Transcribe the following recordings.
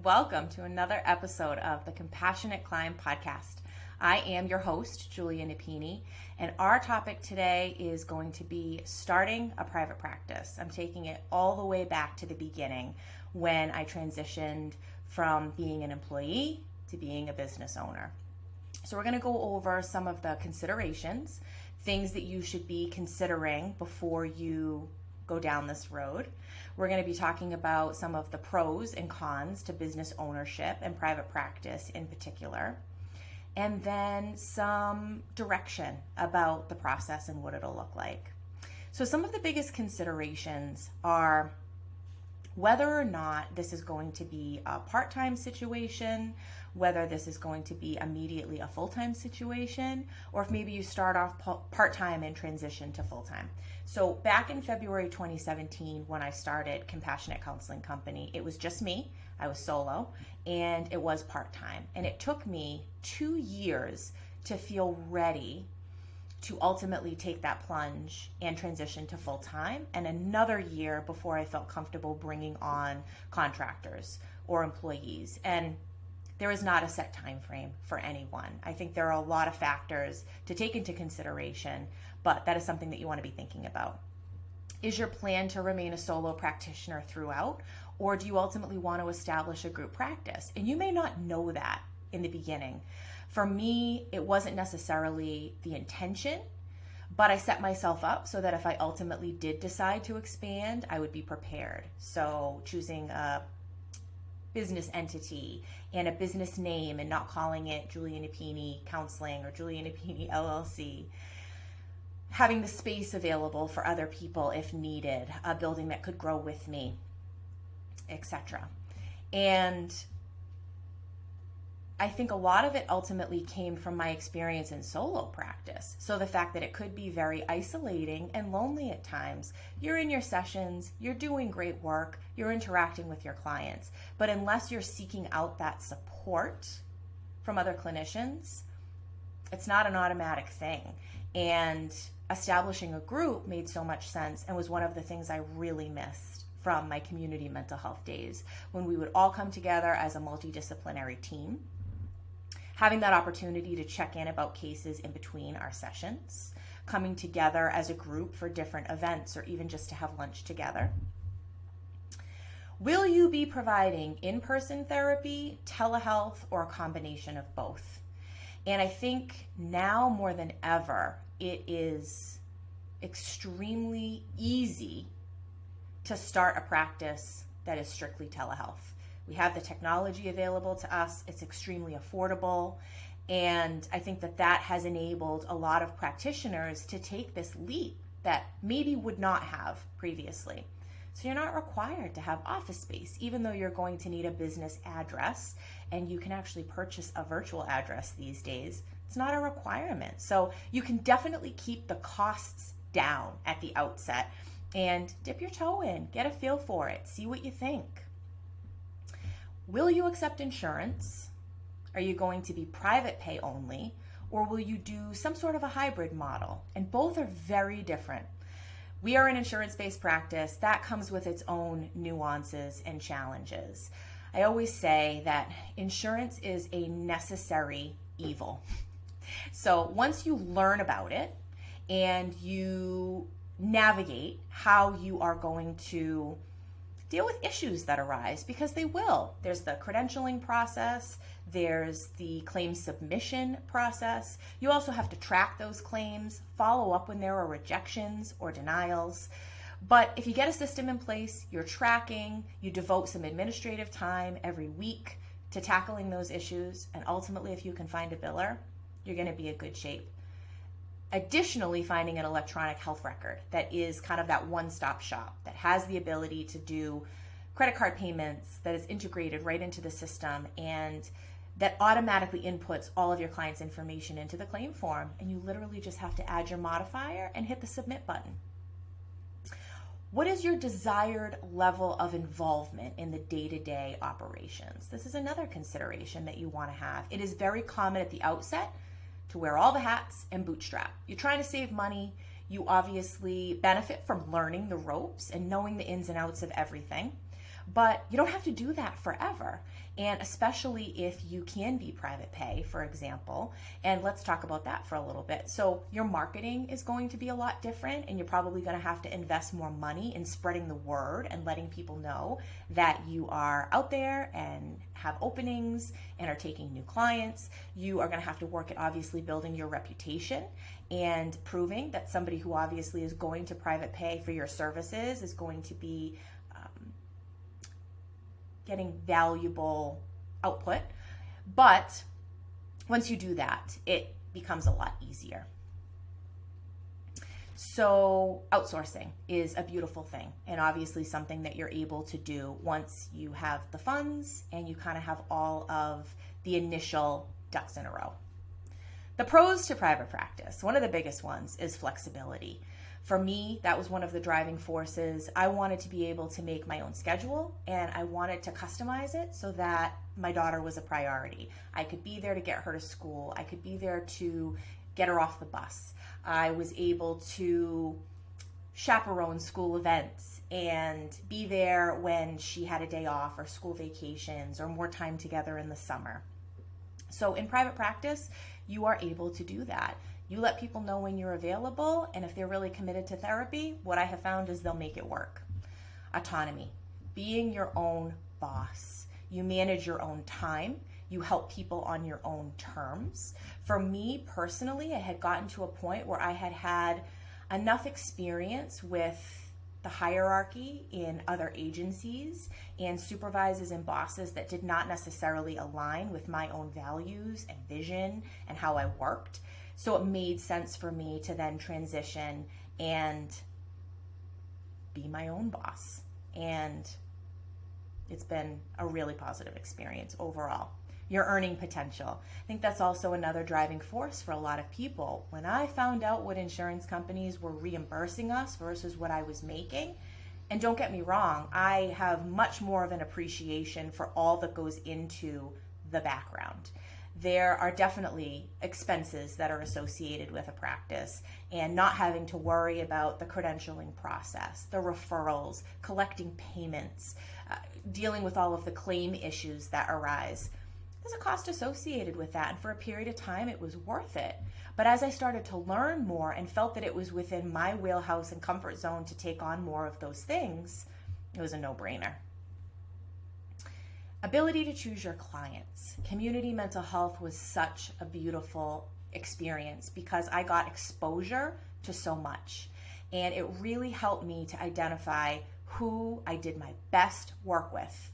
Welcome to another episode of the Compassionate Climb podcast. I am your host, Julia Napini, and our topic today is going to be starting a private practice. I'm taking it all the way back to the beginning when I transitioned from being an employee to being a business owner. So we're going to go over some of the considerations, things that you should be considering before you go down this road. We're going to be talking about some of the pros and cons to business ownership and private practice in particular, and then some direction about the process and what it'll look like. So some of the biggest considerations are whether or not this is going to be a part-time situation, whether this is going to be immediately a full-time situation, or if maybe you start off part-time and transition to full-time. So back in February 2017, when I started Compassionate Counseling Company, it was just me. I was solo, and it was part-time. And it took me 2 years to feel ready to ultimately take that plunge and transition to full-time, and another year before I felt comfortable bringing on contractors or employees. And there is not a set time frame for anyone. I think there are a lot of factors to take into consideration, but that is something that you want to be thinking about. Is your plan to remain a solo practitioner throughout, or do you ultimately want to establish a group practice? And you may not know that in the beginning. For me, it wasn't necessarily the intention, but I set myself up so that if I ultimately did decide to expand, I would be prepared. So choosing a business entity and a business name and not calling it Julia Napini Counseling or Julia Napini LLC. Having the space available for other people if needed, a building that could grow with me, etc. And I think a lot of it ultimately came from my experience in solo practice. So the fact that it could be very isolating and lonely at times. You're in your sessions, you're doing great work, you're interacting with your clients. But unless you're seeking out that support from other clinicians, it's not an automatic thing. And establishing a group made so much sense and was one of the things I really missed from my community mental health days, when we would all come together as a multidisciplinary team, having that opportunity to check in about cases in between our sessions, coming together as a group for different events or even just to have lunch together. Will you be providing in-person therapy, telehealth, or a combination of both? And I think now more than ever, it is extremely easy to start a practice that is strictly telehealth. We have the technology available to us. It's extremely affordable. And I think that that has enabled a lot of practitioners to take this leap that maybe would not have previously. So you're not required to have office space, even though you're going to need a business address, and you can actually purchase a virtual address these days. It's not a requirement. So you can definitely keep the costs down at the outset and dip your toe in, get a feel for it, see what you think. Will you accept insurance? Are you going to be private pay only, or will you do some sort of a hybrid model? And both are very different. We are an insurance-based practice. That comes with its own nuances and challenges. I always say that insurance is a necessary evil. So once you learn about it and you navigate how you are going to deal with issues that arise, because they will. There's the credentialing process, there's the claim submission process. You also have to track those claims, follow up when there are rejections or denials. But if you get a system in place, you're tracking, you devote some administrative time every week to tackling those issues, and ultimately if you can find a biller, you're going to be in good shape. Additionally, finding an electronic health record that is kind of that one-stop shop, that has the ability to do credit card payments, that is integrated right into the system, and that automatically inputs all of your client's information into the claim form, and you literally just have to add your modifier and hit the submit button. What is your desired level of involvement in the day-to-day operations? This is another consideration that you want to have. It is very common at the outset to wear all the hats and bootstrap. You're trying to save money. You obviously benefit from learning the ropes and knowing the ins and outs of everything. But you don't have to do that forever. And especially if you can be private pay, for example. And let's talk about that for a little bit. So your marketing is going to be a lot different, and you're probably going to have to invest more money in spreading the word and letting people know that you are out there and have openings and are taking new clients. You are going to have to work at obviously building your reputation and proving that somebody who obviously is going to private pay for your services is going to be getting valuable output. But once you do that, it becomes a lot easier. So outsourcing is a beautiful thing, and obviously something that you're able to do once you have the funds and you kind of have all of the initial ducks in a row. The pros to private practice, one of the biggest ones is flexibility. For me, that was one of the driving forces. I wanted to be able to make my own schedule, and I wanted to customize it so that my daughter was a priority. I could be there to get her to school. I could be there to get her off the bus. I was able to chaperone school events and be there when she had a day off or school vacations or more time together in the summer. So in private practice, you are able to do that. You let people know when you're available, and if they're really committed to therapy, what I have found is they'll make it work. Autonomy, being your own boss. You manage your own time. You help people on your own terms. For me personally, I had gotten to a point where I had had enough experience with the hierarchy in other agencies and supervisors and bosses that did not necessarily align with my own values and vision and how I worked. So it made sense for me to then transition and be my own boss. And it's been a really positive experience overall. Your earning potential. I think that's also another driving force for a lot of people. When I found out what insurance companies were reimbursing us versus what I was making, and don't get me wrong, I have much more of an appreciation for all that goes into the background. There are definitely expenses that are associated with a practice, and not having to worry about the credentialing process, the referrals, collecting payments, dealing with all of the claim issues that arise. There's a cost associated with that, and for a period of time it was worth it. But as I started to learn more and felt that it was within my wheelhouse and comfort zone to take on more of those things, it was a no-brainer. Ability to choose your clients. Community mental health was such a beautiful experience because I got exposure to so much. And it really helped me to identify who I did my best work with,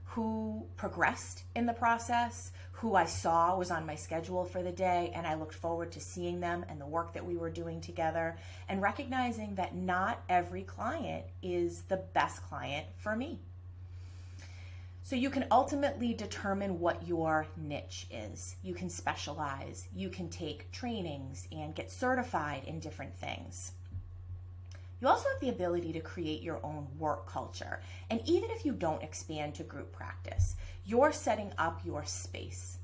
who progressed in the process, who I saw was on my schedule for the day, and I looked forward to seeing them and the work that we were doing together, and recognizing that not every client is the best client for me. So you can ultimately determine what your niche is. You can specialize, you can take trainings and get certified in different things. You also have the ability to create your own work culture. And even if you don't expand to group practice, you're setting up your space.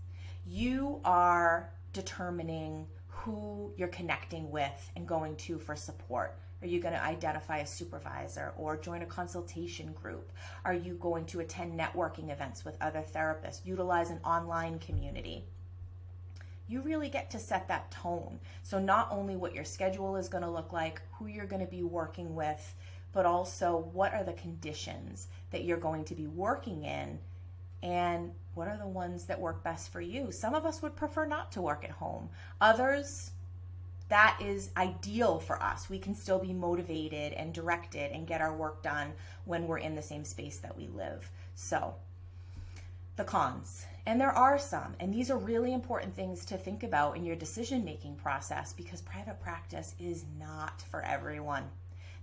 You are determining who you're connecting with and going to for support. Are you going to identify a supervisor or join a consultation group? Are you going to attend networking events with other therapists, utilize an online community? You really get to set that tone. So not only what your schedule is going to look like, who you're going to be working with, but also what are the conditions that you're going to be working in, and what are the ones that work best for you. Some of us would prefer not to work at home. Others, that is ideal for us. We can still be motivated and directed and get our work done when we're in the same space that we live. So the cons, and there are some, and these are really important things to think about in your decision-making process, because private practice is not for everyone.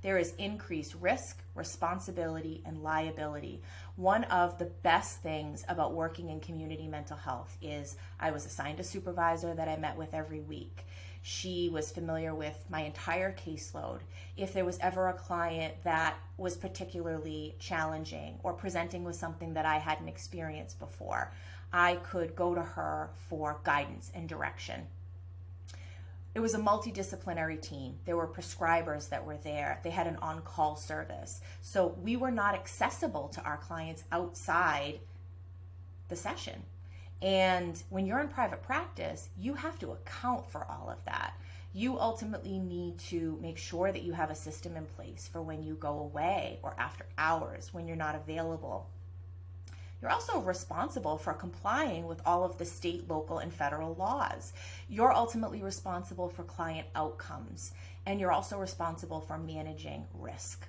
There is increased risk, responsibility, and liability. One of the best things about working in community mental health is I was assigned a supervisor that I met with every week. She was familiar with my entire caseload. If there was ever a client that was particularly challenging or presenting with something that I hadn't experienced before, I could go to her for guidance and direction. It was a multidisciplinary team. There were prescribers that were there. They had an on-call service. So we were not accessible to our clients outside the session. And when you're in private practice, you have to account for all of that. You ultimately need to make sure that you have a system in place for when you go away or after hours when you're not available. You're also responsible for complying with all of the state, local, and federal laws. You're ultimately responsible for client outcomes, and you're also responsible for managing risk.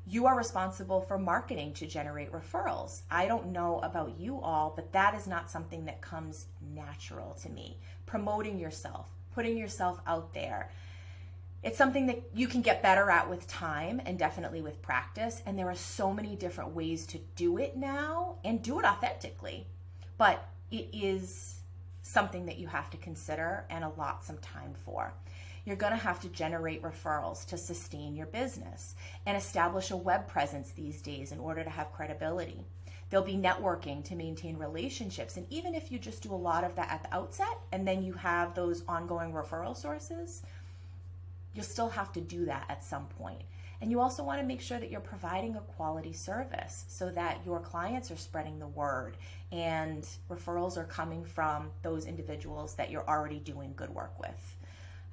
You are responsible for marketing to generate referrals. I don't know about you all, but that is not something that comes natural to me. Promoting yourself, putting yourself out there. It's something that you can get better at with time and definitely with practice. And there are so many different ways to do it now and do it authentically. But it is something that you have to consider and allot some time for. You're going to have to generate referrals to sustain your business and establish a web presence these days in order to have credibility. There'll be networking to maintain relationships. And even if you just do a lot of that at the outset and then you have those ongoing referral sources, you'll still have to do that at some point. And you also want to make sure that you're providing a quality service so that your clients are spreading the word and referrals are coming from those individuals that you're already doing good work with.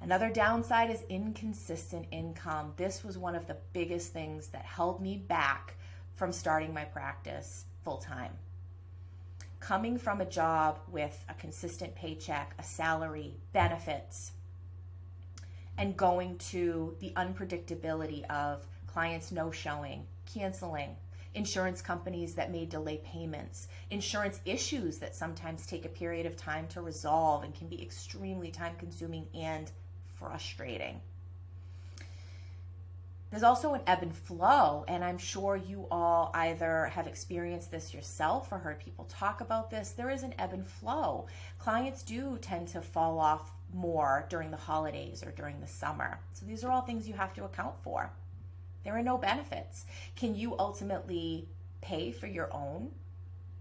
Another downside is inconsistent income. This was one of the biggest things that held me back from starting my practice full time. Coming from a job with a consistent paycheck, a salary, benefits, and going to the unpredictability of clients no-showing, canceling, insurance companies that may delay payments, insurance issues that sometimes take a period of time to resolve and can be extremely time-consuming and frustrating. There's also an ebb and flow, and I'm sure you all either have experienced this yourself or heard people talk about this. There is an ebb and flow. Clients do tend to fall off more during the holidays or during the summer. So these are all things you have to account for. There are no benefits. Can you ultimately pay for your own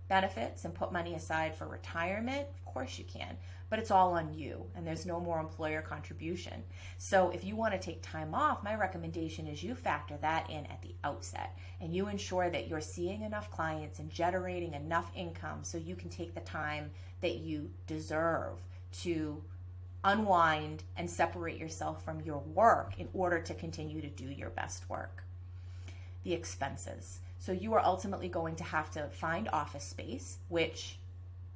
benefits and put money aside for retirement? Of course you can, but it's all on you and there's no more employer contribution. So if you want to take time off, my recommendation is you factor that in at the outset and you ensure that you're seeing enough clients and generating enough income so you can take the time that you deserve to unwind and separate yourself from your work in order to continue to do your best work. The expenses. So you are ultimately going to have to find office space, which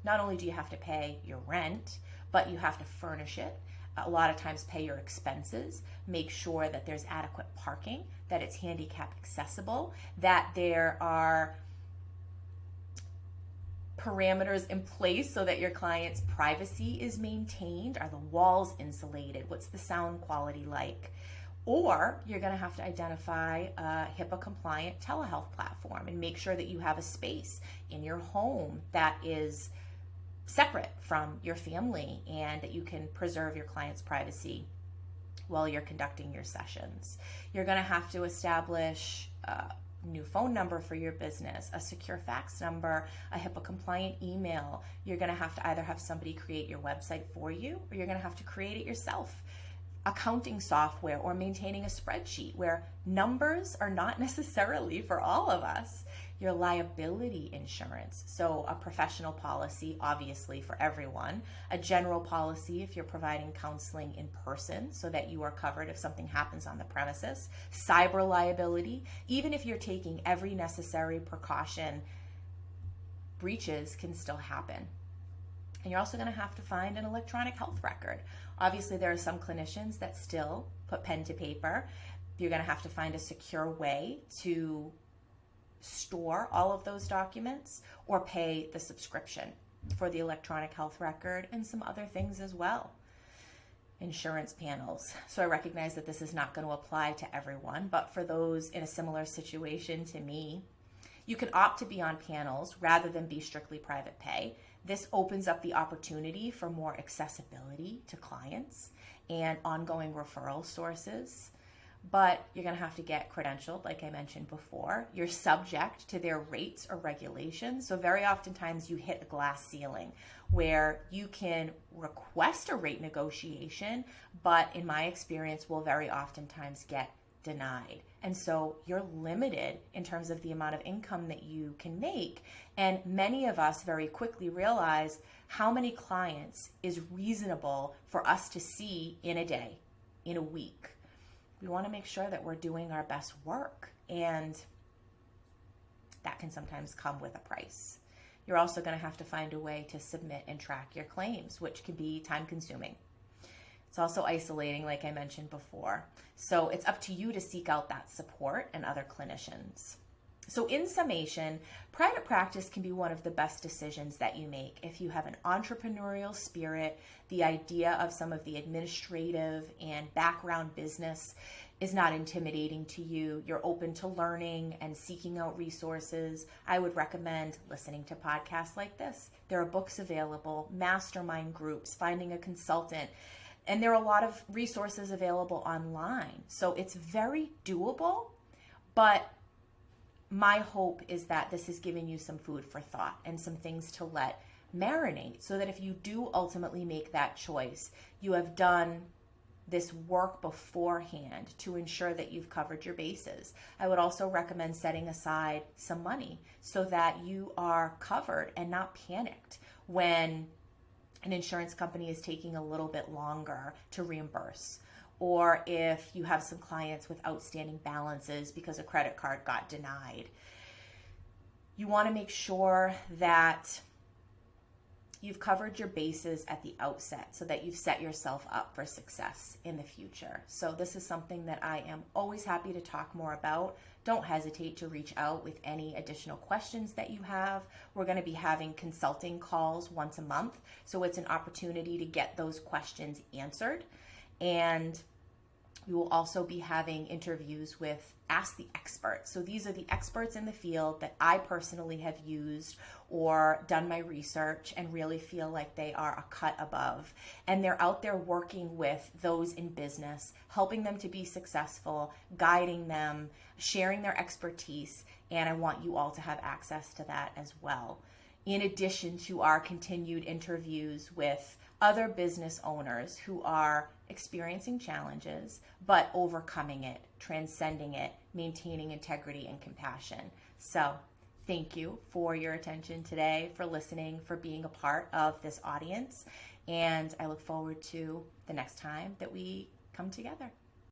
not only do you have to pay your rent, but you have to furnish it. A lot of times pay your expenses, make sure that there's adequate parking, that it's handicap accessible, that there are parameters in place so that your client's privacy is maintained. Are the walls insulated? What's the sound quality like? Or you're going to have to identify a HIPAA compliant telehealth platform and make sure that you have a space in your home that is separate from your family and that you can preserve your client's privacy while you're conducting your sessions. You're going to have to establish a new phone number for your business, a secure fax number, a HIPAA compliant email. You're going to have to either have somebody create your website for you or you're going to have to create it yourself. Accounting software or maintaining a spreadsheet where numbers are not necessarily for all of us. Your liability insurance, so a professional policy obviously for everyone, a general policy if you're providing counseling in person so that you are covered if something happens on the premises, cyber liability, even if you're taking every necessary precaution, breaches can still happen. And you're also going to have to find an electronic health record. Obviously, there are some clinicians that still put pen to paper. You're going to have to find a secure way to store all of those documents or pay the subscription for the electronic health record and some other things as well. Insurance panels. So I recognize that this is not going to apply to everyone, but for those in a similar situation to me, you can opt to be on panels rather than be strictly private pay. This opens up the opportunity for more accessibility to clients and ongoing referral sources. but you're going to have to get credentialed, like I mentioned before. You're subject to their rates or regulations. So very oftentimes you hit a glass ceiling where you can request a rate negotiation, but in my experience will very oftentimes get denied. And so you're limited in terms of the amount of income that you can make. And many of us very quickly realize how many clients is reasonable for us to see in a day, in a week. We want to make sure that we're doing our best work, and that can sometimes come with a price. You're also going to have to find a way to submit and track your claims, which can be time consuming. It's also isolating, like I mentioned before. So it's up to you to seek out that support and other clinicians. So in summation, private practice can be one of the best decisions that you make if you have an entrepreneurial spirit. The idea of some of the administrative and background business is not intimidating to you. You're open to learning and seeking out resources. I would recommend listening to podcasts like this. There are books available, mastermind groups, finding a consultant, and there are a lot of resources available online. So it's very doable, but my hope is that this has given you some food for thought and some things to let marinate, so that if you do ultimately make that choice, you have done this work beforehand to ensure that you've covered your bases. I would also recommend setting aside some money so that you are covered and not panicked when an insurance company is taking a little bit longer to reimburse, or if you have some clients with outstanding balances because a credit card got denied. You want to make sure that you've covered your bases at the outset so that you've set yourself up for success in the future. So this is something that I am always happy to talk more about. Don't hesitate to reach out with any additional questions that you have. We're going to be having consulting calls once a month, so it's an opportunity to get those questions answered. And we will also be having interviews with Ask the Experts. So these are the experts in the field that I personally have used or done my research and really feel like they are a cut above. And they're out there working with those in business, helping them to be successful, guiding them, sharing their expertise. And I want you all to have access to that as well. In addition to our continued interviews with other business owners who are experiencing challenges, but overcoming it, transcending it, maintaining integrity and compassion. So thank you for your attention today, for listening, for being a part of this audience. And I look forward to the next time that we come together.